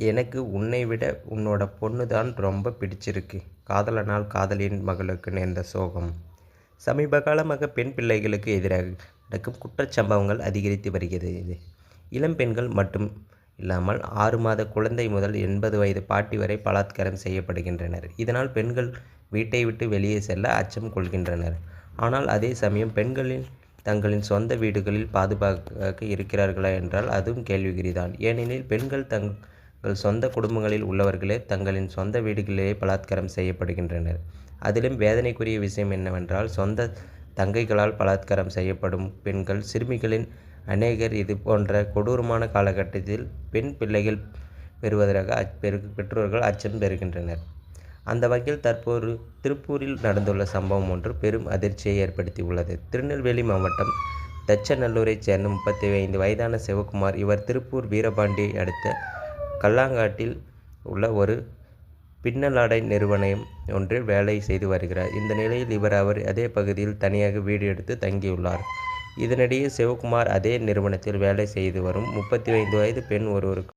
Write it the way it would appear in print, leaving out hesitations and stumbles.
எனக்கு உன்னை விட உன்னோட பொண்ணு தான் ரொம்ப பிடிச்சிருக்கு. காதலனால் காதலியின் மகளுக்கு நேர்ந்த சோகம். சமீப காலமாக பெண் பிள்ளைகளுக்கு எதிராக நடக்கும் குற்றச்சம்பவங்கள் அதிகரித்து வருகிறது. இளம் பெண்கள் மட்டும் இல்லாமல் 6 மாத குழந்தை முதல் 80 வயது பாட்டி வரை பலாத்காரம் செய்யப்படுகின்றனர். இதனால் பெண்கள் வீட்டை விட்டு வெளியே செல்ல அச்சம் கொள்கின்றனர். ஆனால் அதே சமயம் பெண்களின் தங்களின் சொந்த வீடுகளில் பாதுகாப்பாக இருக்கிறார்களா என்றால் அதுவும் கேள்விக்குறிதான். ஏனெனில் பெண்கள் தங்கள் சொந்த குடும்பங்களில் உள்ளவர்களே தங்களின் சொந்த வீடுகளிலேயே பலாத்காரம் செய்யப்படுகின்றனர். அதிலும் வேதனைக்குரிய விஷயம் என்னவென்றால், சொந்த தங்கைகளால் பலாத்காரம் செய்யப்படும் பெண்கள் சிறுமிகளின் அநேகர் இது போன்ற கொடூரமான காலகட்டத்தில் பெண் பிள்ளைகள் பெறுவதாக பெற்றோர்கள் அச்சம் பெறுகின்றனர். அந்த வகையில் தற்போது திருப்பூரில் நடந்துள்ள சம்பவம் ஒன்று பெரும் அதிர்ச்சியை ஏற்படுத்தியுள்ளது. திருநெல்வேலி மாவட்டம் தச்சநல்லூரைச் சேர்ந்த 35 வயதான சிவகுமார். இவர் திருப்பூர் வீரபாண்டியை அடுத்த கல்லாங்காட்டில் உள்ள ஒரு பின்னலாடை நிறுவனம் ஒன்றில் வேலை செய்து வருகிறார். இந்த நிலையில் இவர் அதே பகுதியில் தனியாக வீடு எடுத்து தங்கியுள்ளார். இதனிடையே சிவகுமார் அதே நிறுவனத்தில் வேலை செய்து வரும் 35 வயது பெண் ஒருவருக்கு